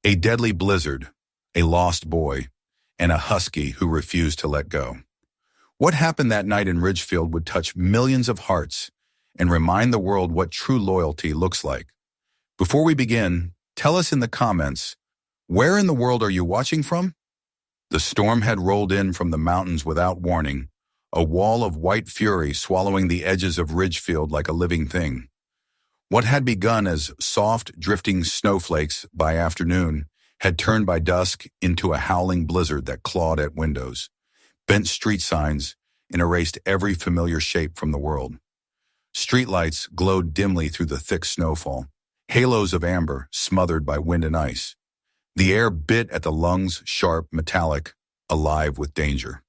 A deadly blizzard, a lost boy, and a husky who refused to let go. What happened that night in Ridgefield would touch millions of hearts and remind the world what true loyalty looks like. Before we begin, tell us in the comments, where in the world are you watching from? The storm had rolled in from the mountains without warning, a wall of white fury swallowing the edges of Ridgefield like a living thing. What had begun as soft, drifting snowflakes by afternoon had turned by dusk into a howling blizzard that clawed at windows, bent street signs, and erased every familiar shape from the world. Streetlights glowed dimly through the thick snowfall, halos of amber smothered by wind and ice. The air bit at the lungs, sharp, metallic, alive with danger.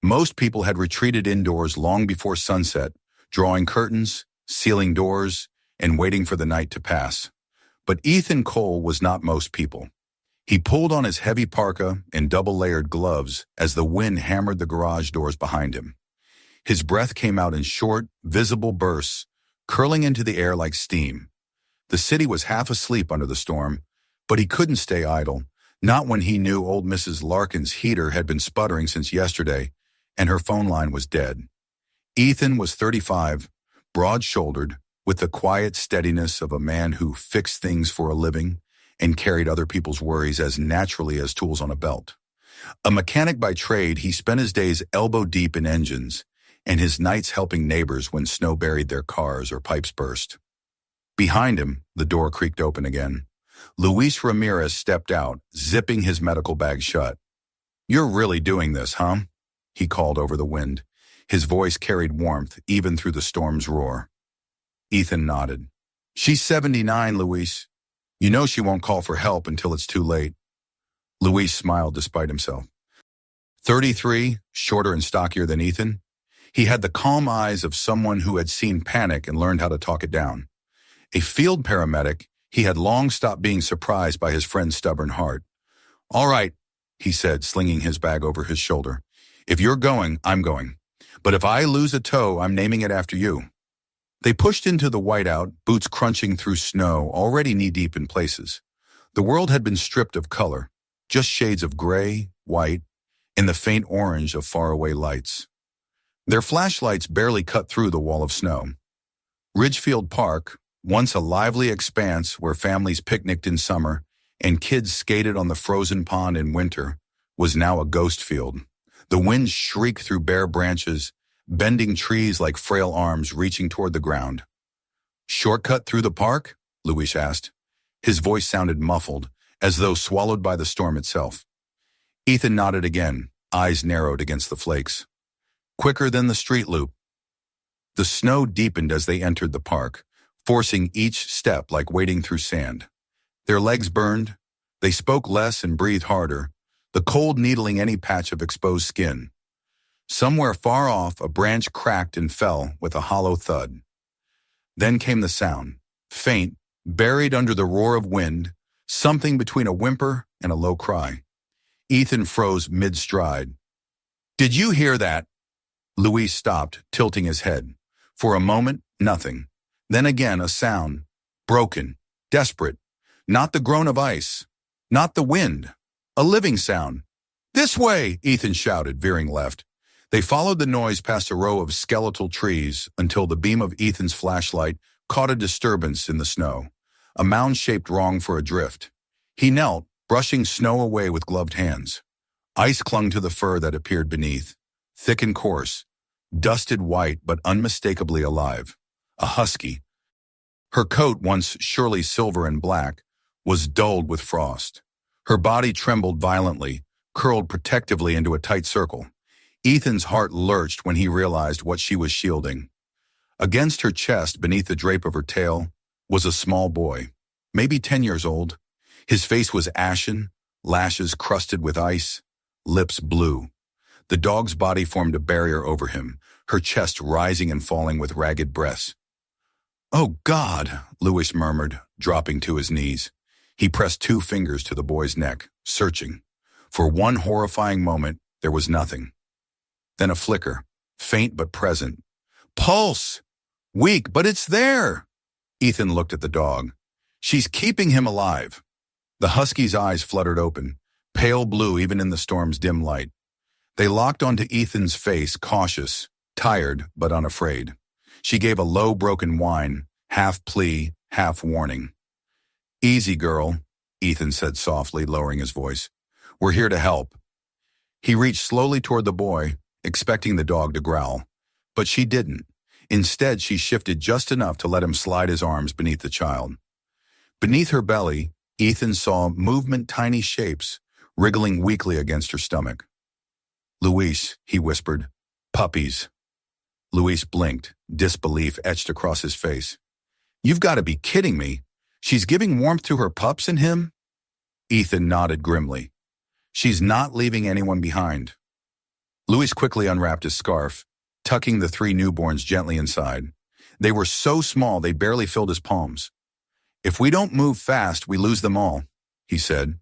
Most people had retreated indoors long before sunset, drawing curtains, sealing doors, and waiting for the night to pass. But Ethan Cole was not most people. He pulled on his heavy parka and double-layered gloves as the wind hammered the garage doors behind him. His breath came out in short, visible bursts, curling into the air like steam. The city was half asleep under the storm, but he couldn't stay idle, not when he knew old Mrs. Larkin's heater had been sputtering since yesterday, and her phone line was dead. Ethan was 35, broad-shouldered, with the quiet steadiness of a man who fixed things for a living and carried other people's worries as naturally as tools on a belt. A mechanic by trade, he spent his days elbow-deep in engines, and his nights helping neighbors when snow buried their cars or pipes burst. Behind him, the door creaked open again. Luis Ramirez stepped out, zipping his medical bag shut. "You're really doing this, huh?" he called over the wind. His voice carried warmth even through the storm's roar. Ethan nodded. "She's 79, Luis. You know she won't call for help until it's too late." Luis smiled despite himself. 33, shorter and stockier than Ethan, he had the calm eyes of someone who had seen panic and learned how to talk it down. A field paramedic, he had long stopped being surprised by his friend's stubborn heart. "All right," he said, slinging his bag over his shoulder. "If you're going, I'm going. But if I lose a toe, I'm naming it after you." They pushed into the whiteout, boots crunching through snow, already knee-deep in places. The world had been stripped of color, just shades of gray, white, and the faint orange of faraway lights. Their flashlights barely cut through the wall of snow. Ridgefield Park, once a lively expanse where families picnicked in summer and kids skated on the frozen pond in winter, was now a ghost field. The wind shrieked through bare branches, bending trees like frail arms reaching toward the ground. "Shortcut through the park?" Luis asked. His voice sounded muffled, as though swallowed by the storm itself. Ethan nodded again, eyes narrowed against the flakes. "Quicker than the street loop." The snow deepened as they entered the park, forcing each step like wading through sand. Their legs burned, they spoke less and breathed harder, the cold needling any patch of exposed skin. Somewhere far off, a branch cracked and fell with a hollow thud. Then came the sound, faint, buried under the roar of wind, something between a whimper and a low cry. Ethan froze mid-stride. "Did you hear that?" Luis stopped, tilting his head. For a moment, nothing. Then again, a sound, broken, desperate. Not the groan of ice, not the wind, a living sound. "This way!" Ethan shouted, veering left. They followed the noise past a row of skeletal trees until the beam of Ethan's flashlight caught a disturbance in the snow, a mound shaped wrong for a drift. He knelt, brushing snow away with gloved hands. Ice clung to the fur that appeared beneath, thick and coarse, dusted white but unmistakably alive. A husky. Her coat, once surely silver and black, was dulled with frost. Her body trembled violently, curled protectively into a tight circle. Ethan's heart lurched when he realized what she was shielding. Against her chest, beneath the drape of her tail, was a small boy, maybe 10 years old. His face was ashen, lashes crusted with ice, lips blue. The dog's body formed a barrier over him, her chest rising and falling with ragged breaths. "Oh, God," Luis murmured, dropping to his knees. He pressed 2 fingers to the boy's neck, searching. For one horrifying moment, there was nothing. Then a flicker, faint but present. "Pulse! Weak, but it's there!" Ethan looked at the dog. "She's keeping him alive." The husky's eyes fluttered open, pale blue even in the storm's dim light. They locked onto Ethan's face, cautious, tired, but unafraid. She gave a low, broken whine, half plea, half warning. "Easy, girl," Ethan said softly, lowering his voice. "We're here to help." He reached slowly toward the boy, expecting the dog to growl. But she didn't. Instead, she shifted just enough to let him slide his arms beneath the child. Beneath her belly, Ethan saw tiny shapes, wriggling weakly against her stomach. "Luis," he whispered. "Puppies." Luis blinked, disbelief etched across his face. "You've got to be kidding me. She's giving warmth to her pups and him?" Ethan nodded grimly. "She's not leaving anyone behind." Luis quickly unwrapped his scarf, tucking the 3 newborns gently inside. They were so small they barely filled his palms. "If we don't move fast, we lose them all," he said.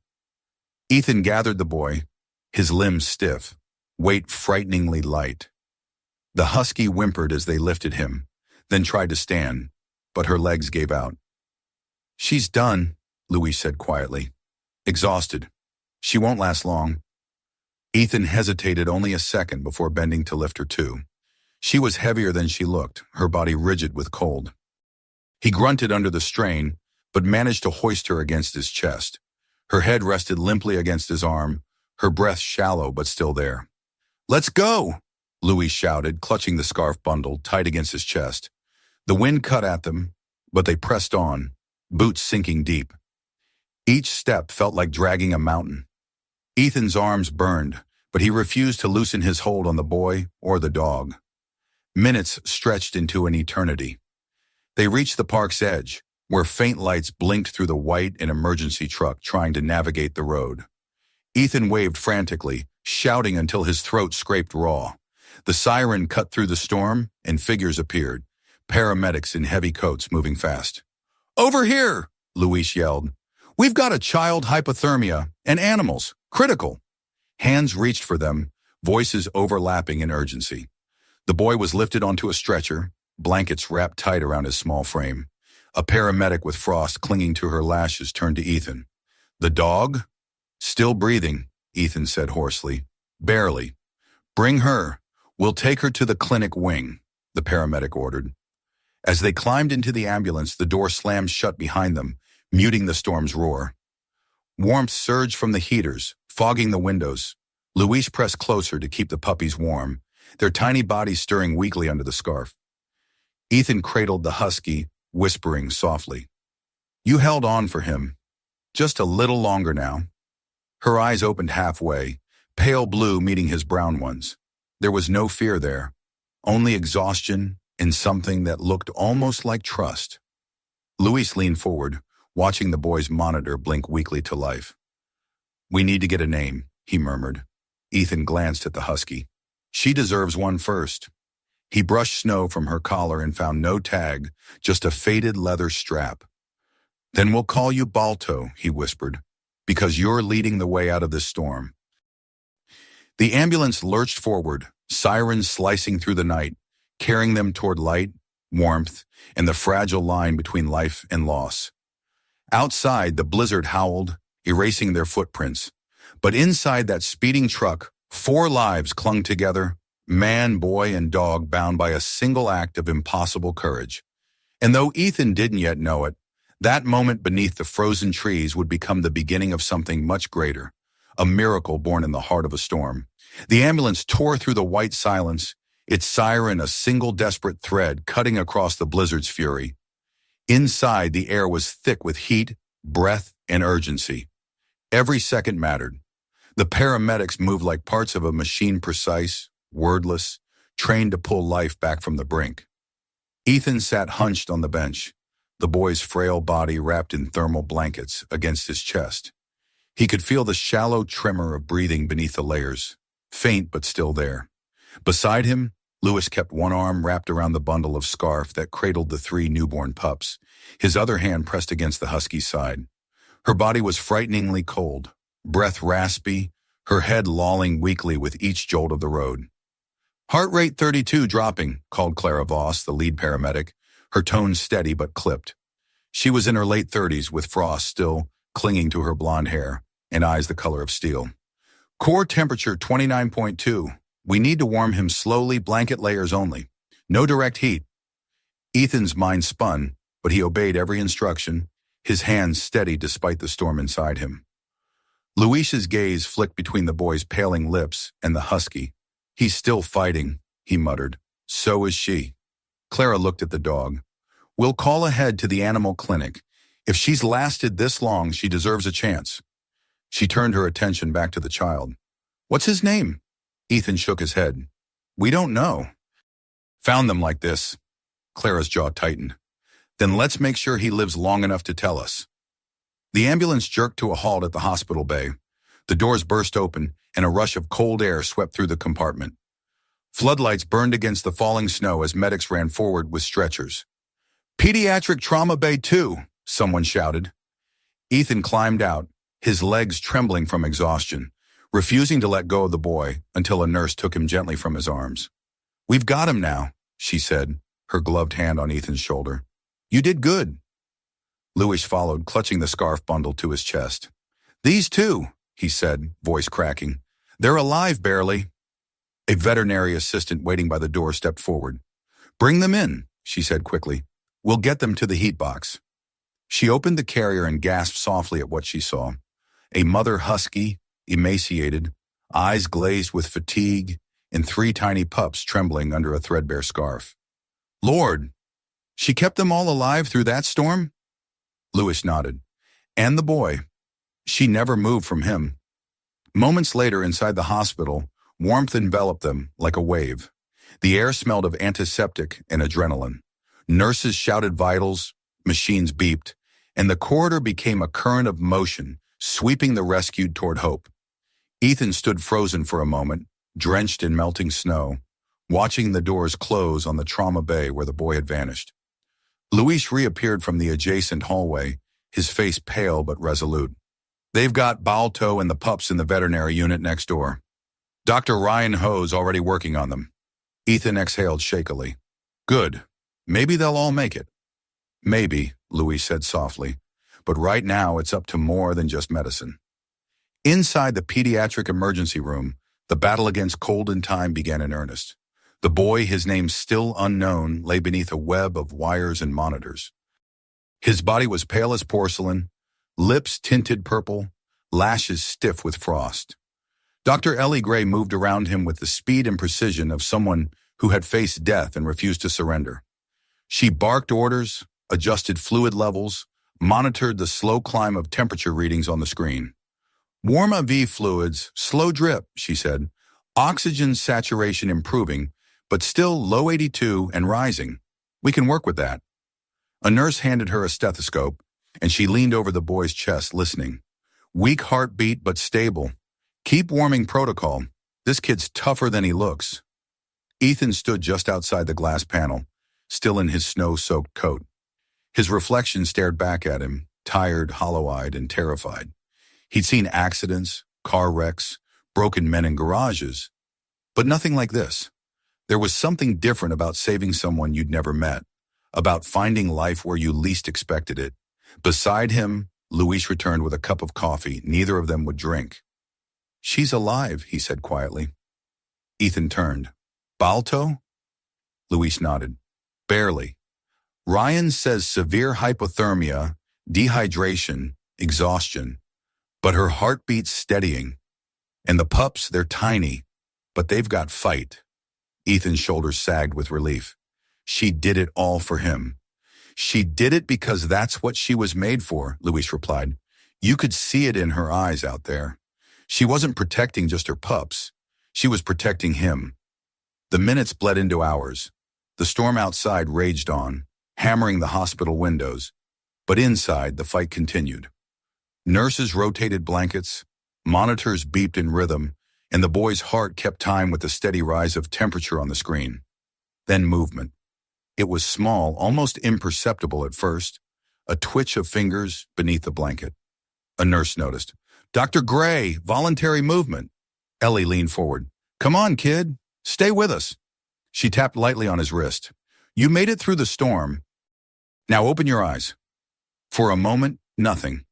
Ethan gathered the boy, his limbs stiff, weight frighteningly light. The husky whimpered as they lifted him, then tried to stand, but her legs gave out. "She's done," Luis said quietly. "Exhausted. She won't last long." Ethan hesitated only a second before bending to lift her too. She was heavier than she looked, her body rigid with cold. He grunted under the strain, but managed to hoist her against his chest. Her head rested limply against his arm, her breath shallow but still there. "Let's go!" Louis shouted, clutching the scarf bundle tight against his chest. The wind cut at them, but they pressed on, boots sinking deep. Each step felt like dragging a mountain. Ethan's arms burned, but he refused to loosen his hold on the boy or the dog. Minutes stretched into an eternity. They reached the park's edge, where faint lights blinked through the white and emergency truck trying to navigate the road. Ethan waved frantically, shouting until his throat scraped raw. The siren cut through the storm, and figures appeared, paramedics in heavy coats moving fast. "Over here!" Luis yelled. "We've got a child hypothermia, and animals, critical." Hands reached for them, voices overlapping in urgency. The boy was lifted onto a stretcher, blankets wrapped tight around his small frame. A paramedic with frost clinging to her lashes turned to Ethan. "The dog?" "Still breathing," Ethan said hoarsely. "Barely. Bring her. We'll take her to the clinic wing," the paramedic ordered. As they climbed into the ambulance, the door slammed shut behind them, muting the storm's roar. Warmth surged from the heaters, fogging the windows. Luis pressed closer to keep the puppies warm, their tiny bodies stirring weakly under the scarf. Ethan cradled the husky, whispering softly. "You held on for him. Just a little longer now." Her eyes opened halfway, pale blue meeting his brown ones. There was no fear there, only exhaustion and something that looked almost like trust. Luis leaned forward, watching the boy's monitor blink weakly to life. "We need to get a name," he murmured. Ethan glanced at the husky. "She deserves one first." He brushed snow from her collar and found no tag, just a faded leather strap. "Then we'll call you Balto," he whispered, "because you're leading the way out of this storm." The ambulance lurched forward, sirens slicing through the night, carrying them toward light, warmth, and the fragile line between life and loss. Outside, the blizzard howled, erasing their footprints. But inside that speeding truck, 4 lives clung together, man, boy, and dog bound by a single act of impossible courage. And though Ethan didn't yet know it, that moment beneath the frozen trees would become the beginning of something much greater, a miracle born in the heart of a storm. The ambulance tore through the white silence, its siren a single desperate thread cutting across the blizzard's fury. Inside, the air was thick with heat, breath, and urgency. Every second mattered. The paramedics moved like parts of a machine, precise, wordless, trained to pull life back from the brink. Ethan sat hunched on the bench, the boy's frail body wrapped in thermal blankets against his chest. He could feel the shallow tremor of breathing beneath the layers, faint but still there. Beside him, Luis kept one arm wrapped around the bundle of scarf that cradled the 3 newborn pups, his other hand pressed against the husky's side. Her body was frighteningly cold, breath raspy, her head lolling weakly with each jolt of the road. "Heart rate 32 dropping," called Clara Voss, the lead paramedic, her tone steady but clipped. She was in her late 30s with frost still clinging to her blonde hair and eyes the color of steel. Core temperature 29.2. We need to warm him slowly, blanket layers only. No direct heat. Ethan's mind spun, but he obeyed every instruction, his hands steady despite the storm inside him. Luis's gaze flicked between the boy's paling lips and the husky. He's still fighting, he muttered. So is she. Clara looked at the dog. We'll call ahead to the animal clinic. If she's lasted this long, she deserves a chance. She turned her attention back to the child. What's his name? Ethan shook his head. We don't know. Found them like this. Clara's jaw tightened. Then let's make sure he lives long enough to tell us. The ambulance jerked to a halt at the hospital bay. The doors burst open, and a rush of cold air swept through the compartment. Floodlights burned against the falling snow as medics ran forward with stretchers. Pediatric Trauma Bay 2, someone shouted. Ethan climbed out, his legs trembling from exhaustion, refusing to let go of the boy until a nurse took him gently from his arms. We've got him now, she said, her gloved hand on Ethan's shoulder. You did good. Luis followed, clutching the scarf bundle to his chest. These two, he said, voice cracking. They're alive, barely. A veterinary assistant waiting by the door stepped forward. Bring them in, she said quickly. We'll get them to the heat box. She opened the carrier and gasped softly at what she saw. A mother husky, emaciated, eyes glazed with fatigue, and 3 tiny pups trembling under a threadbare scarf. Lord, she kept them all alive through that storm? Luis nodded. And the boy. She never moved from him. Moments later, inside the hospital, warmth enveloped them like a wave. The air smelled of antiseptic and adrenaline. Nurses shouted vitals, machines beeped, and the corridor became a current of motion, sweeping the rescued toward hope. Ethan stood frozen for a moment, drenched in melting snow, watching the doors close on the trauma bay where the boy had vanished. Luis reappeared from the adjacent hallway, his face pale but resolute. They've got Balto and the pups in the veterinary unit next door. Dr. Ryan Ho's already working on them. Ethan exhaled shakily. Good. Maybe they'll all make it. Maybe, Luis said softly, but right now it's up to more than just medicine. Inside the pediatric emergency room, the battle against cold and time began in earnest. The boy, his name still unknown, lay beneath a web of wires and monitors. His body was pale as porcelain, lips tinted purple, lashes stiff with frost. Dr. Ellie Gray moved around him with the speed and precision of someone who had faced death and refused to surrender. She barked orders, adjusted fluid levels, monitored the slow climb of temperature readings on the screen. Warm IV fluids, slow drip, she said. Oxygen saturation improving, but still low 82 and rising. We can work with that. A nurse handed her a stethoscope, and she leaned over the boy's chest, listening. Weak heartbeat, but stable. Keep warming protocol. This kid's tougher than he looks. Ethan stood just outside the glass panel, still in his snow-soaked coat. His reflection stared back at him, tired, hollow-eyed, and terrified. He'd seen accidents, car wrecks, broken men in garages, but nothing like this. There was something different about saving someone you'd never met, about finding life where you least expected it. Beside him, Luis returned with a cup of coffee neither of them would drink. She's alive, he said quietly. Ethan turned. Balto? Luis nodded. Barely. Ryan says severe hypothermia, dehydration, exhaustion, but her heartbeat's steadying. And the pups, they're tiny, but they've got fight. Ethan's shoulders sagged with relief. She did it all for him. She did it because that's what she was made for, Luis replied. You could see it in her eyes out there. She wasn't protecting just her pups. She was protecting him. The minutes bled into hours. The storm outside raged on, hammering the hospital windows. But inside, the fight continued. Nurses rotated blankets, monitors beeped in rhythm, and the boy's heart kept time with the steady rise of temperature on the screen. Then movement. It was small, almost imperceptible at first, a twitch of fingers beneath the blanket. A nurse noticed. Dr. Gray, voluntary movement. Ellie leaned forward. Come on, kid. Stay with us. She tapped lightly on his wrist. You made it through the storm. Now open your eyes. For a moment, nothing.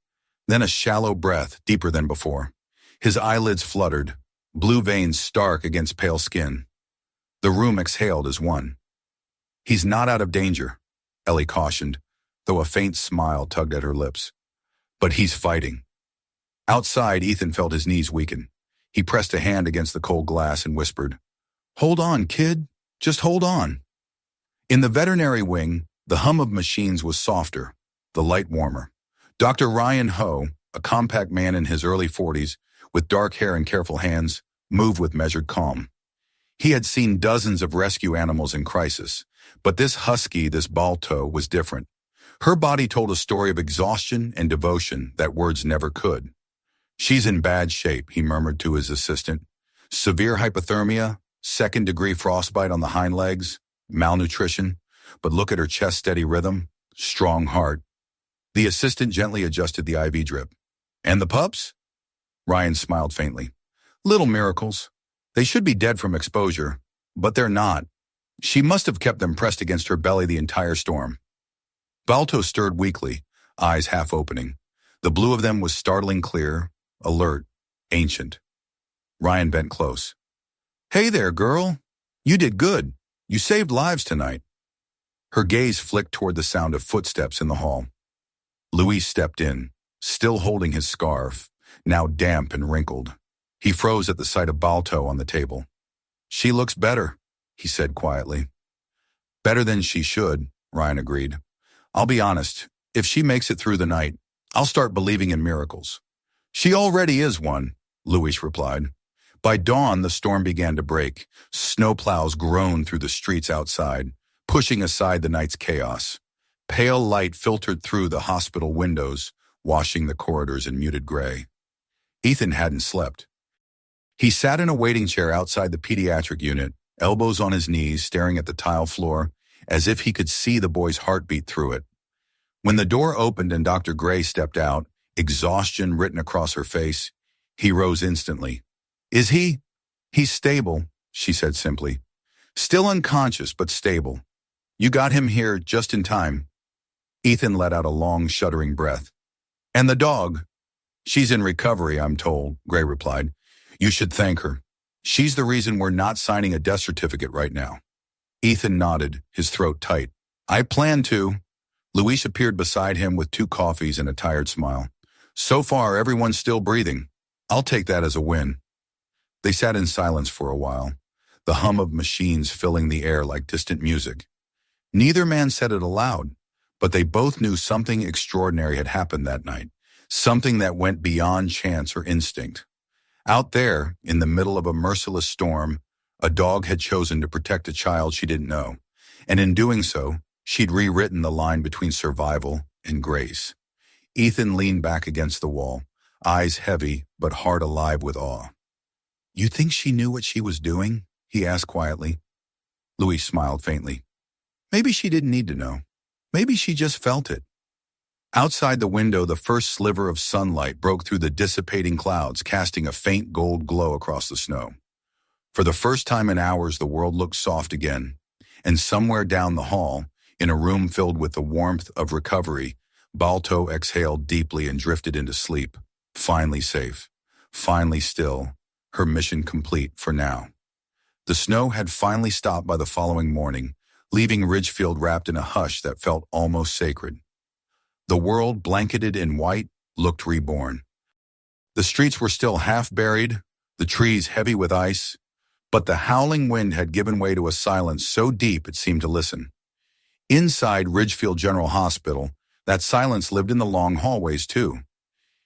Then a shallow breath, deeper than before. His eyelids fluttered, blue veins stark against pale skin. The room exhaled as one. He's not out of danger, Ellie cautioned, though a faint smile tugged at her lips. But he's fighting. Outside, Ethan felt his knees weaken. He pressed a hand against the cold glass and whispered, "Hold on, kid. Just hold on." In the veterinary wing, the hum of machines was softer, the light warmer. Dr. Ryan Ho, a compact man in his early 40s, with dark hair and careful hands, moved with measured calm. He had seen dozens of rescue animals in crisis, but this husky, this Balto, was different. Her body told a story of exhaustion and devotion that words never could. "She's in bad shape," he murmured to his assistant. "Severe hypothermia, second-degree frostbite on the hind legs, malnutrition, but look at her chest-steady rhythm, strong heart." The assistant gently adjusted the IV drip. "And the pups?" Ryan smiled faintly. "Little miracles. They should be dead from exposure, but they're not. She must have kept them pressed against her belly the entire storm." Balto stirred weakly, eyes half opening. The blue of them was startling clear, alert, ancient. Ryan bent close. "Hey there, girl. You did good. You saved lives tonight." Her gaze flicked toward the sound of footsteps in the hall. Luis stepped in, still holding his scarf, now damp and wrinkled. He froze at the sight of Balto on the table. "She looks better," he said quietly. "Better than she should," Ryan agreed. "I'll be honest, if she makes it through the night, I'll start believing in miracles." "She already is one," Luis replied. By dawn, the storm began to break. Snowplows groaned through the streets outside, pushing aside the night's chaos. Pale light filtered through the hospital windows, washing the corridors in muted gray. Ethan hadn't slept. He sat in a waiting chair outside the pediatric unit, elbows on his knees, staring at the tile floor, as if he could see the boy's heartbeat through it. When the door opened and Dr. Gray stepped out, exhaustion written across her face, he rose instantly. "Is he?" "He's stable," she said simply. "Still unconscious, but stable. You got him here just in time." Ethan let out a long, shuddering breath. "And the dog?" "She's in recovery, I'm told," Gray replied. "You should thank her. She's the reason we're not signing a death certificate right now." Ethan nodded, his throat tight. "I plan to." Luis appeared beside him with 2 coffees and a tired smile. "So far, everyone's still breathing. I'll take that as a win." They sat in silence for a while, the hum of machines filling the air like distant music. Neither man said it aloud, but they both knew something extraordinary had happened that night, something that went beyond chance or instinct. Out there, in the middle of a merciless storm, a dog had chosen to protect a child she didn't know, and in doing so, she'd rewritten the line between survival and grace. Ethan leaned back against the wall, eyes heavy but heart alive with awe. "You think she knew what she was doing?" he asked quietly. Luis smiled faintly. "Maybe she didn't need to know. Maybe she just felt it." Outside the window, the first sliver of sunlight broke through the dissipating clouds, casting a faint gold glow across the snow. For the first time in hours, the world looked soft again, and somewhere down the hall, in a room filled with the warmth of recovery, Balto exhaled deeply and drifted into sleep, finally safe, finally still, her mission complete for now. The snow had finally stopped by the following morning, leaving Ridgefield wrapped in a hush that felt almost sacred. The world, blanketed in white, looked reborn. The streets were still half buried, the trees heavy with ice, but the howling wind had given way to a silence so deep it seemed to listen. Inside Ridgefield General Hospital, that silence lived in the long hallways too.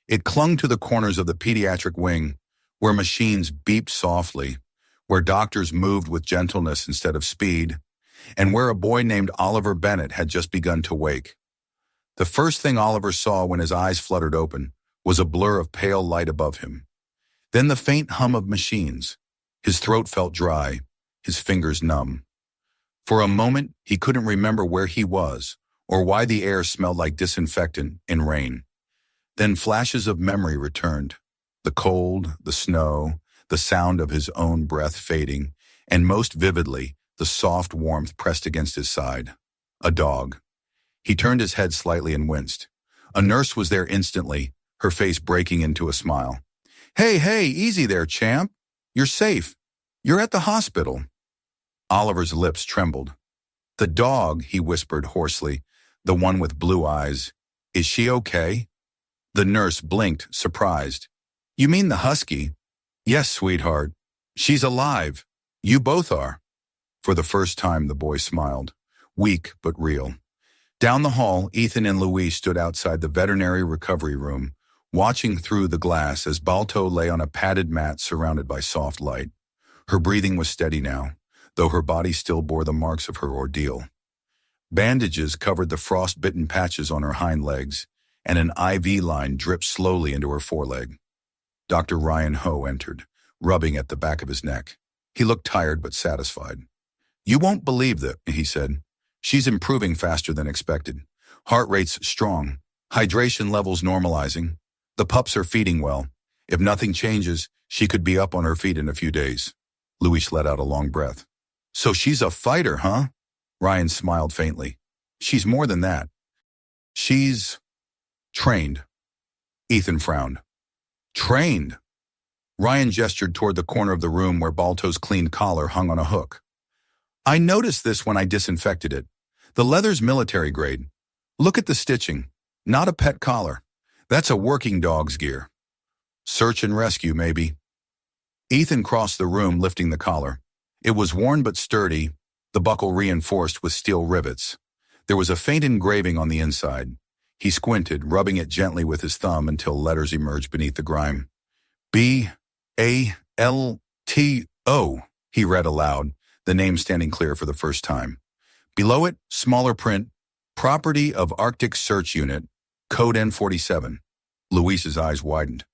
It clung to the corners of the pediatric wing, where machines beeped softly, where doctors moved with gentleness instead of speed, and where a boy named Oliver Bennett had just begun to wake. The first thing Oliver saw when his eyes fluttered open was a blur of pale light above him. Then the faint hum of machines. His throat felt dry, his fingers numb. For a moment, he couldn't remember where he was or why the air smelled like disinfectant and rain. Then flashes of memory returned. The cold, the snow, the sound of his own breath fading, and most vividly, the soft warmth pressed against his side. A dog. He turned his head slightly and winced. A nurse was there instantly, her face breaking into a smile. Hey, easy there, champ. You're safe. You're at the hospital." Oliver's lips trembled. "The dog," he whispered hoarsely, "the one with blue eyes. Is she okay?" The nurse blinked, surprised. "You mean the husky?" "Yes, sweetheart. She's alive. You both are." For the first time, the boy smiled, weak but real. Down the hall, Ethan and Louise stood outside the veterinary recovery room, watching through the glass as Balto lay on a padded mat surrounded by soft light. Her breathing was steady now, though her body still bore the marks of her ordeal. Bandages covered the frost-bitten patches on her hind legs, and an IV line dripped slowly into her foreleg. Dr. Ryan Ho entered, rubbing at the back of his neck. He looked tired but satisfied. "You won't believe that," he said. "She's improving faster than expected. Heart rate's strong, hydration levels normalizing. The pups are feeding well. If nothing changes, she could be up on her feet in a few days." Luis let out a long breath. "So she's a fighter, huh?" Ryan smiled faintly. "She's more than that. She's trained." Ethan frowned. "Trained?" Ryan gestured toward the corner of the room where Balto's cleaned collar hung on a hook. "I noticed this when I disinfected it. The leather's military grade. Look at the stitching. Not a pet collar. That's a working dog's gear. Search and rescue, maybe." Ethan crossed the room, lifting the collar. It was worn but sturdy, the buckle reinforced with steel rivets. There was a faint engraving on the inside. He squinted, rubbing it gently with his thumb until letters emerged beneath the grime. "B-A-L-T-O," he read aloud, the name standing clear for the first time. Below it, smaller print, "Property of Arctic Search Unit, Code N47. Luis's eyes widened.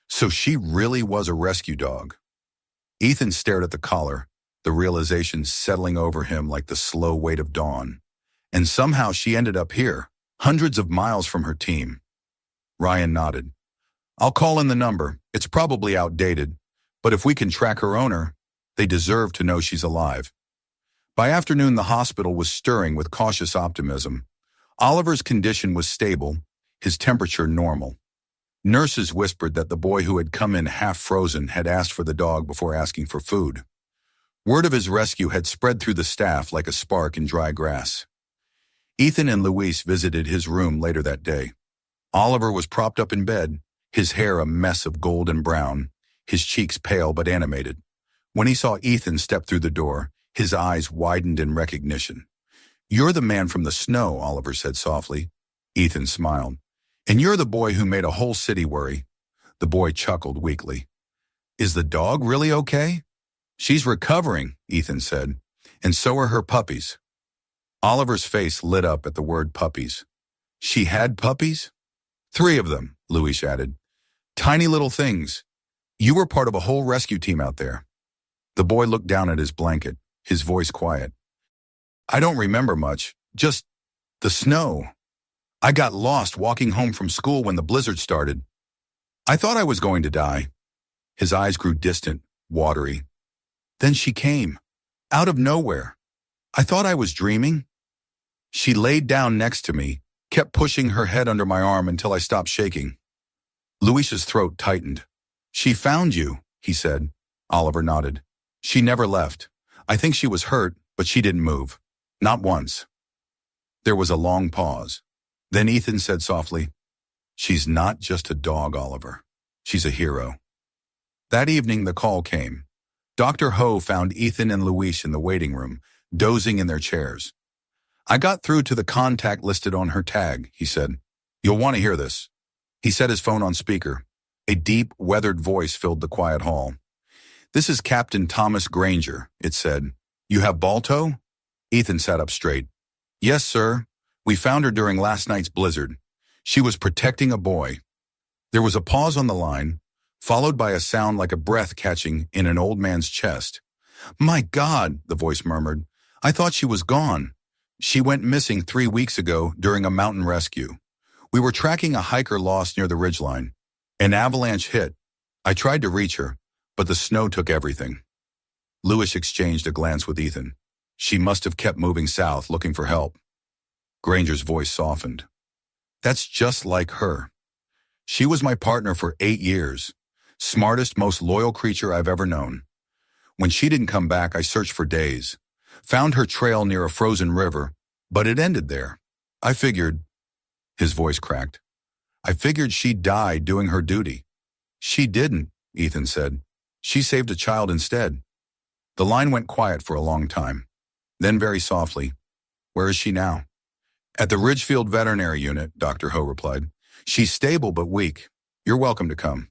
So she really was a rescue dog. Ethan stared at the collar, the realization settling over him like the slow weight of dawn. And somehow she ended up here, hundreds of miles from her team. Ryan nodded. "I'll call in the number. It's probably outdated, but if we can track her owner, they deserve to know she's alive." By afternoon, the hospital was stirring with cautious optimism. Oliver's condition was stable, his temperature normal. Nurses whispered that the boy who had come in half-frozen had asked for the dog before asking for food. Word of his rescue had spread through the staff like a spark in dry grass. Ethan and Luis visited his room later that day. Oliver was propped up in bed, his hair a mess of gold and brown, his cheeks pale but animated. When he saw Ethan step through the door, his eyes widened in recognition. "You're the man from the snow," Oliver said softly. Ethan smiled. "And you're the boy who made a whole city worry." The boy chuckled weakly. "Is the dog really okay?" "She's recovering," Ethan said, "and so are her puppies." Oliver's face lit up at the word puppies. "She had puppies?" "3 of them," Luis added. "Tiny little things. You were part of a whole rescue team out there." The boy looked down at his blanket, his voice quiet. "I don't remember much, just the snow. I got lost walking home from school when the blizzard started. I thought I was going to die." His eyes grew distant, watery. "Then she came, out of nowhere. I thought I was dreaming." She laid down next to me, kept pushing her head under my arm until I stopped shaking. Luis's throat tightened. "She found you," he said. Oliver nodded. "She never left. I think she was hurt, but she didn't move. Not once." There was a long pause. Then Ethan said softly, "She's not just a dog, Oliver. She's a hero." That evening the call came. Dr. Ho found Ethan and Luis in the waiting room, dozing in their chairs. "I got through to the contact listed on her tag," he said. "You'll want to hear this." He set his phone on speaker. A deep, weathered voice filled the quiet hall. "This is Captain Thomas Granger," it said. "You have Balto?" Ethan sat up straight. "Yes, sir. We found her during last night's blizzard. She was protecting a boy." There was a pause on the line, followed by a sound like a breath catching in an old man's chest. "My God," the voice murmured. "I thought she was gone. She went missing 3 weeks ago during a mountain rescue. We were tracking a hiker lost near the ridgeline. An avalanche hit. I tried to reach her, but the snow took everything." Luis exchanged a glance with Ethan. "She must have kept moving south, looking for help." Granger's voice softened. "That's just like her. She was my partner for 8 years. Smartest, most loyal creature I've ever known. When she didn't come back, I searched for days. Found her trail near a frozen river, but it ended there. I figured, his voice cracked, I figured she died doing her duty. She didn't, Ethan said. She saved a child instead. The line went quiet for a long time. Then very softly, where is she now? At the Ridgefield Veterinary Unit, Dr. Ho replied. She's stable but weak. You're welcome to come.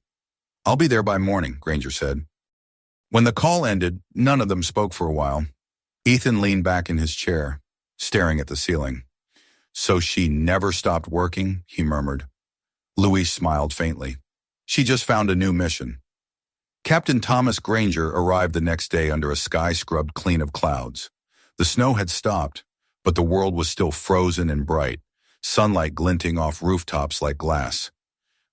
I'll be there by morning, Granger said. When the call ended, none of them spoke for a while. Ethan leaned back in his chair, staring at the ceiling. So she never stopped working, he murmured. Louise smiled faintly. She just found a new mission. Captain Thomas Granger arrived the next day under a sky scrubbed clean of clouds. The snow had stopped, but the world was still frozen and bright, sunlight glinting off rooftops like glass.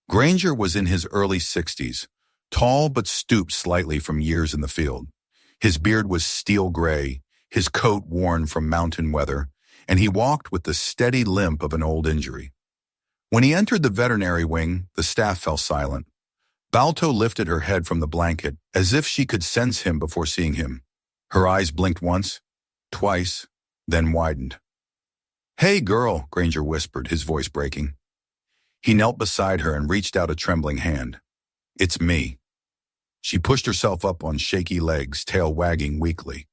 Granger was in his early 60s, tall but stooped slightly from years in the field. His beard was steel gray, his coat worn from mountain weather, and he walked with the steady limp of an old injury. When he entered the veterinary wing, the staff fell silent. Balto lifted her head from the blanket, as if she could sense him before seeing him. Her eyes blinked once, twice, then widened. Hey, girl, Granger whispered, his voice breaking. He knelt beside her and reached out a trembling hand. It's me. She pushed herself up on shaky legs, tail wagging weakly.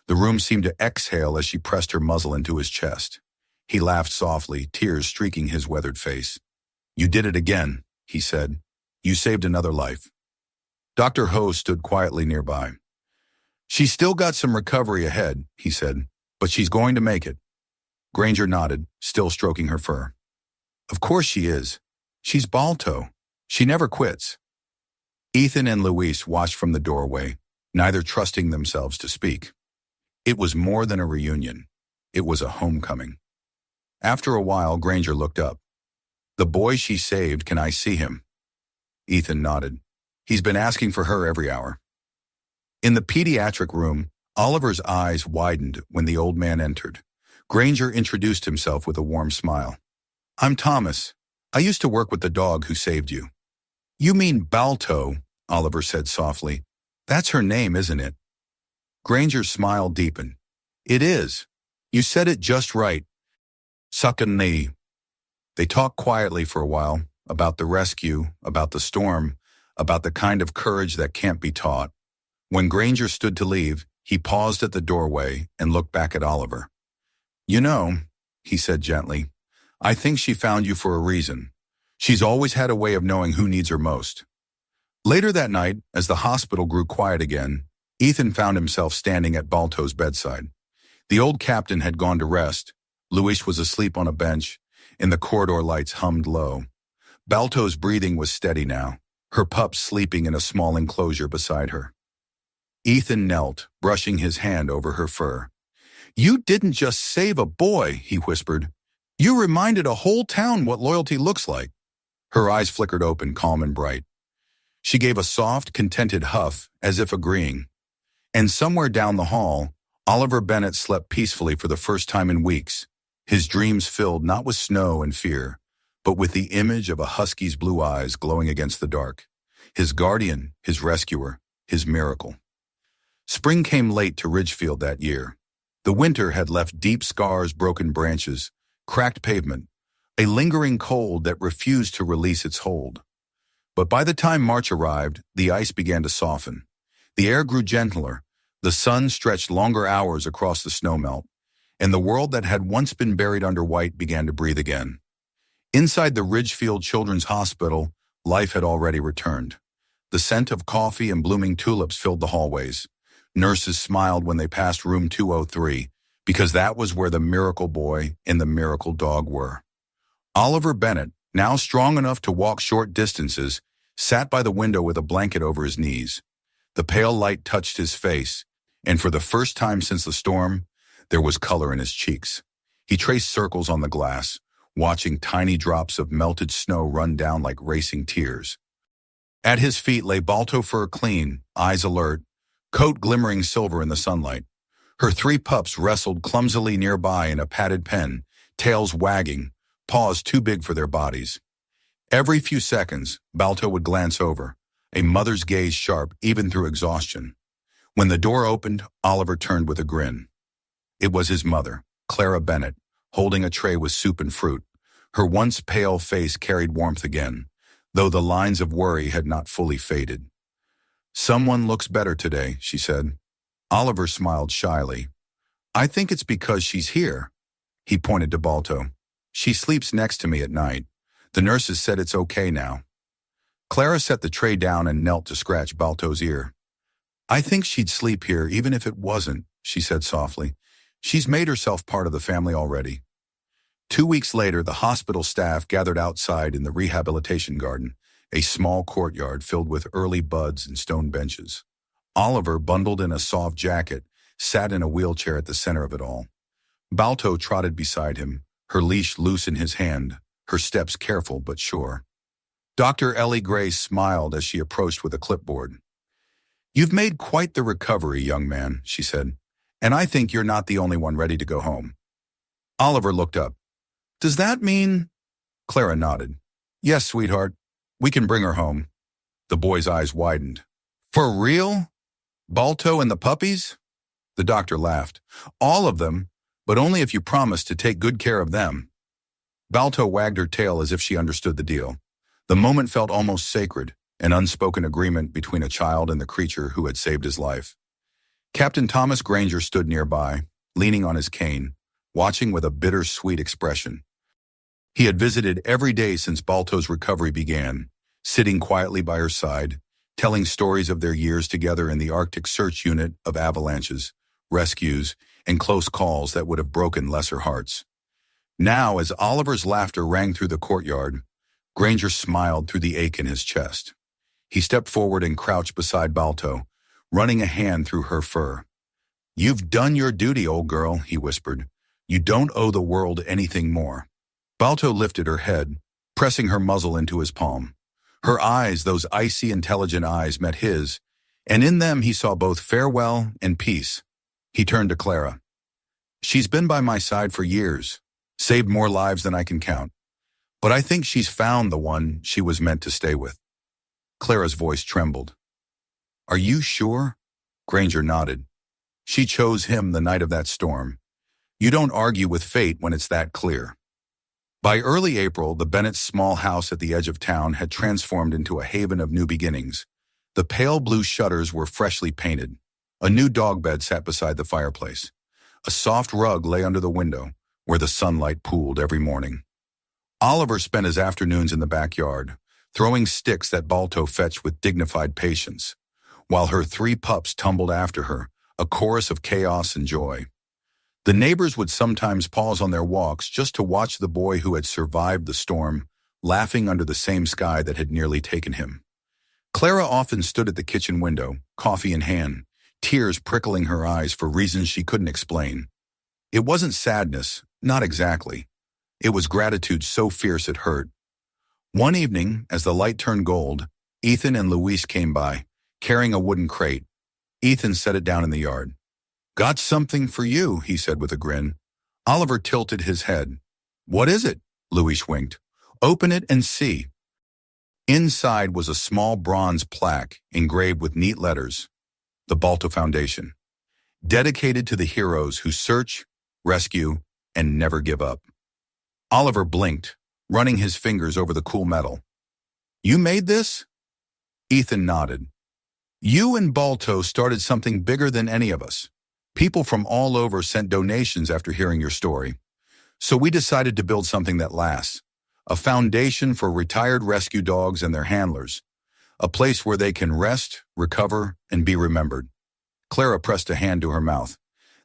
The room seemed to exhale as she pressed her muzzle into his chest. He laughed softly, tears streaking his weathered face. You did it again, he said. You saved another life. Dr. Ho stood quietly nearby. She's still got some recovery ahead, he said, but she's going to make it. Granger nodded, still stroking her fur. Of course she is. She's Balto. She never quits. Ethan and Louise watched from the doorway, neither trusting themselves to speak. It was more than a reunion. It was a homecoming. After a while, Granger looked up. The boy she saved, can I see him? Ethan nodded. He's been asking for her every hour. In the pediatric room, Oliver's eyes widened when the old man entered. Granger introduced himself with a warm smile. I'm Thomas. I used to work with the dog who saved you. You mean Balto, Oliver said softly. That's her name, isn't it? Granger's smile deepened. It is. You said it just right. Succanee. They talked quietly for a while, about the rescue, about the storm, about the kind of courage that can't be taught. When Granger stood to leave, he paused at the doorway and looked back at Oliver. You know, he said gently, I think she found you for a reason. She's always had a way of knowing who needs her most. Later that night, as the hospital grew quiet again, Ethan found himself standing at Balto's bedside. The old captain had gone to rest. Louise was asleep on a bench, and the corridor lights hummed low. Balto's breathing was steady now, her pup sleeping in a small enclosure beside her. Ethan knelt, brushing his hand over her fur. You didn't just save a boy, he whispered. You reminded a whole town what loyalty looks like. Her eyes flickered open, calm and bright. She gave a soft, contented huff, as if agreeing. And somewhere down the hall, Oliver Bennett slept peacefully for the first time in weeks, his dreams filled not with snow and fear, but with the image of a husky's blue eyes glowing against the dark. His guardian, his rescuer, his miracle. Spring came late to Ridgefield that year. The winter had left deep scars, broken branches, cracked pavement, a lingering cold that refused to release its hold. But by the time March arrived, the ice began to soften. The air grew gentler, the sun stretched longer hours across the snowmelt, and the world that had once been buried under white began to breathe again. Inside the Ridgefield Children's Hospital, life had already returned. The scent of coffee and blooming tulips filled the hallways. Nurses smiled when they passed room 203, because that was where the miracle boy and the miracle dog were. Oliver Bennett, now strong enough to walk short distances, sat by the window with a blanket over his knees. The pale light touched his face, and for the first time since the storm, there was color in his cheeks. He traced circles on the glass, watching tiny drops of melted snow run down like racing tears. At his feet lay Balto fur clean, eyes alert, coat glimmering silver in the sunlight. Her 3 pups wrestled clumsily nearby in a padded pen, tails wagging, paws too big for their bodies. Every few seconds, Balto would glance over, a mother's gaze sharp even through exhaustion. When the door opened, Oliver turned with a grin. It was his mother, Clara Bennett, holding a tray with soup and fruit. Her once pale face carried warmth again, though the lines of worry had not fully faded. "Someone looks better today," she said. Oliver smiled shyly. "I think it's because she's here." He pointed to Balto. "She sleeps next to me at night. The nurses said it's okay now." Clara set the tray down and knelt to scratch Balto's ear. "I think she'd sleep here even if it wasn't," she said softly. "She's made herself part of the family already." 2 weeks later, the hospital staff gathered outside in the rehabilitation garden, a small courtyard filled with early buds and stone benches. Oliver, bundled in a soft jacket, sat in a wheelchair at the center of it all. Balto trotted beside him, her leash loose in his hand, her steps careful but sure. Dr. Ellie Gray smiled as she approached with a clipboard. "You've made quite the recovery, young man," she said, "and I think you're not the only one ready to go home." Oliver looked up. "Does that mean—" Clara nodded. "Yes, sweetheart. We can bring her home." The boy's eyes widened. "For real? Balto and the puppies?" The doctor laughed. "All of them, but only if you promise to take good care of them." Balto wagged her tail as if she understood the deal. The moment felt almost sacred, an unspoken agreement between a child and the creature who had saved his life. Captain Thomas Granger stood nearby, leaning on his cane, watching with a bittersweet expression. He had visited every day since Balto's recovery began, sitting quietly by her side, telling stories of their years together in the Arctic search unit of avalanches, rescues, and close calls that would have broken lesser hearts. Now, as Oliver's laughter rang through the courtyard, Granger smiled through the ache in his chest. He stepped forward and crouched beside Balto, running a hand through her fur. "You've done your duty, old girl," he whispered. "You don't owe the world anything more." Balto lifted her head, pressing her muzzle into his palm. Her eyes, those icy, intelligent eyes, met his, and in them he saw both farewell and peace. He turned to Clara. "She's been by my side for years, saved more lives than I can count. But I think she's found the one she was meant to stay with." Clara's voice trembled. "Are you sure?" Granger nodded. "She chose him the night of that storm. You don't argue with fate when it's that clear." By early April, the Bennett's small house at the edge of town had transformed into a haven of new beginnings. The pale blue shutters were freshly painted. A new dog bed sat beside the fireplace. A soft rug lay under the window, where the sunlight pooled every morning. Oliver spent his afternoons in the backyard, throwing sticks that Balto fetched with dignified patience, while her 3 pups tumbled after her, a chorus of chaos and joy. The neighbors would sometimes pause on their walks just to watch the boy who had survived the storm, laughing under the same sky that had nearly taken him. Clara often stood at the kitchen window, coffee in hand, tears prickling her eyes for reasons she couldn't explain. It wasn't sadness, not exactly. It was gratitude so fierce it hurt. One evening, as the light turned gold, Ethan and Luis came by, carrying a wooden crate. Ethan set it down in the yard. "Got something for you," he said with a grin. Oliver tilted his head. "What is it?" Luis winked. "Open it and see." Inside was a small bronze plaque engraved with neat letters. The Balto Foundation, dedicated to the heroes who search, rescue, and never give up. Oliver blinked, running his fingers over the cool metal. "You made this?" Ethan nodded. "You and Balto started something bigger than any of us. People from all over sent donations after hearing your story. So we decided to build something that lasts. A foundation for retired rescue dogs and their handlers. A place where they can rest, recover, and be remembered." Clara pressed a hand to her mouth.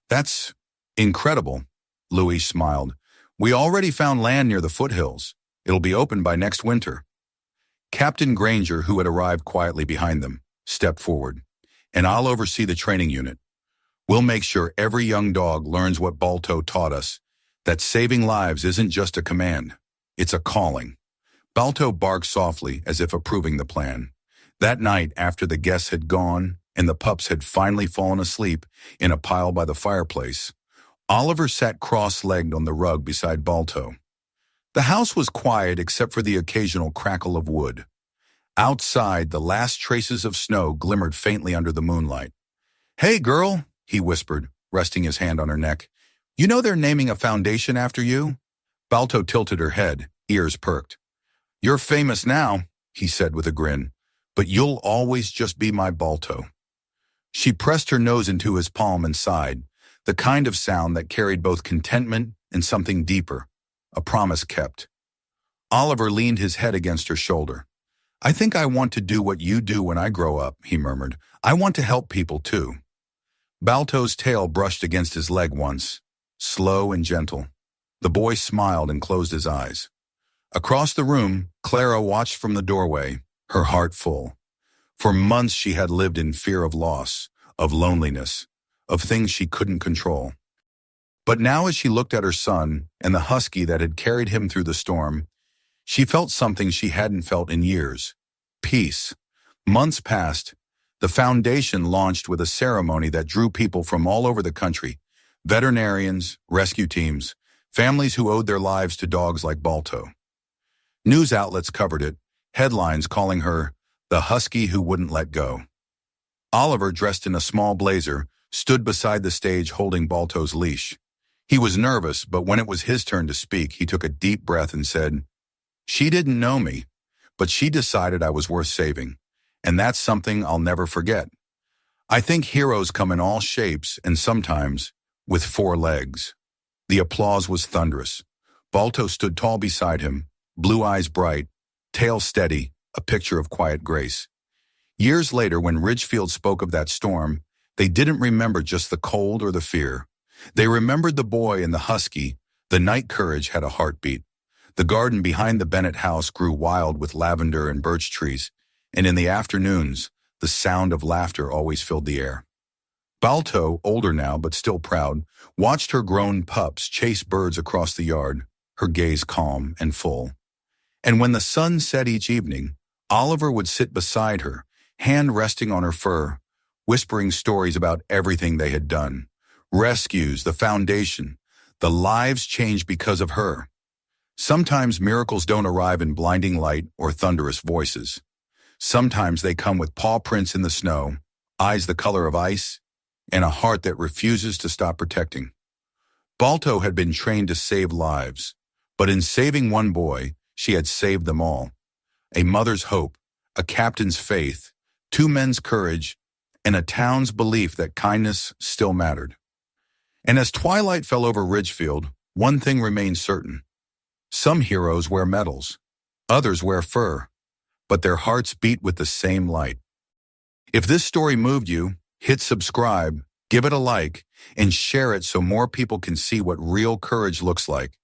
"That's incredible," Luis smiled. "We already found land near the foothills. It'll be open by next winter." Captain Granger, who had arrived quietly behind them, stepped forward. "And I'll oversee the training unit. We'll make sure every young dog learns what Balto taught us, that saving lives isn't just a command, it's a calling." Balto barked softly as if approving the plan. That night, after the guests had gone and the pups had finally fallen asleep in a pile by the fireplace, Oliver sat cross-legged on the rug beside Balto. The house was quiet except for the occasional crackle of wood. Outside, the last traces of snow glimmered faintly under the moonlight. "Hey, girl," he whispered, resting his hand on her neck. "You know they're naming a foundation after you?" Balto tilted her head, ears perked. "You're famous now," he said with a grin, "but you'll always just be my Balto." She pressed her nose into his palm and sighed, the kind of sound that carried both contentment and something deeper, a promise kept. Oliver leaned his head against her shoulder. "I think I want to do what you do when I grow up," he murmured. "I want to help people too." Balto's tail brushed against his leg once, slow and gentle. The boy smiled and closed his eyes. Across the room, Clara watched from the doorway, her heart full. For months she had lived in fear of loss, of loneliness, of things she couldn't control. But now as she looked at her son and the husky that had carried him through the storm, she felt something she hadn't felt in years. Peace. Months passed. The foundation launched with a ceremony that drew people from all over the country, veterinarians, rescue teams, families who owed their lives to dogs like Balto. News outlets covered it, headlines calling her the husky who wouldn't let go. Oliver, dressed in a small blazer, stood beside the stage holding Balto's leash. He was nervous, but when it was his turn to speak, he took a deep breath and said, "She didn't know me, but she decided I was worth saving, and that's something I'll never forget. I think heroes come in all shapes and sometimes with 4 legs." The applause was thunderous. Balto stood tall beside him, blue eyes bright, tail steady, a picture of quiet grace. Years later, when Ridgefield spoke of that storm, they didn't remember just the cold or the fear. They remembered the boy and the husky. The night courage had a heartbeat. The garden behind the Bennett house grew wild with lavender and birch trees, and in the afternoons, the sound of laughter always filled the air. Balto, older now but still proud, watched her grown pups chase birds across the yard, her gaze calm and full. And when the sun set each evening, Oliver would sit beside her, hand resting on her fur, whispering stories about everything they had done. Rescues, the foundation, the lives changed because of her. Sometimes miracles don't arrive in blinding light or thunderous voices. Sometimes they come with paw prints in the snow, eyes the color of ice, and a heart that refuses to stop protecting. Balto had been trained to save lives, but in saving one boy, she had saved them all. A mother's hope, a captain's faith, 2 men's courage, and a town's belief that kindness still mattered. And as twilight fell over Ridgefield, one thing remained certain. Some heroes wear medals, others wear fur, but their hearts beat with the same light. If this story moved you, hit subscribe, give it a like, and share it so more people can see what real courage looks like.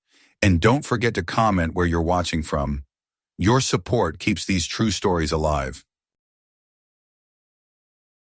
And don't forget to comment where you're watching from. Your support keeps these true stories alive.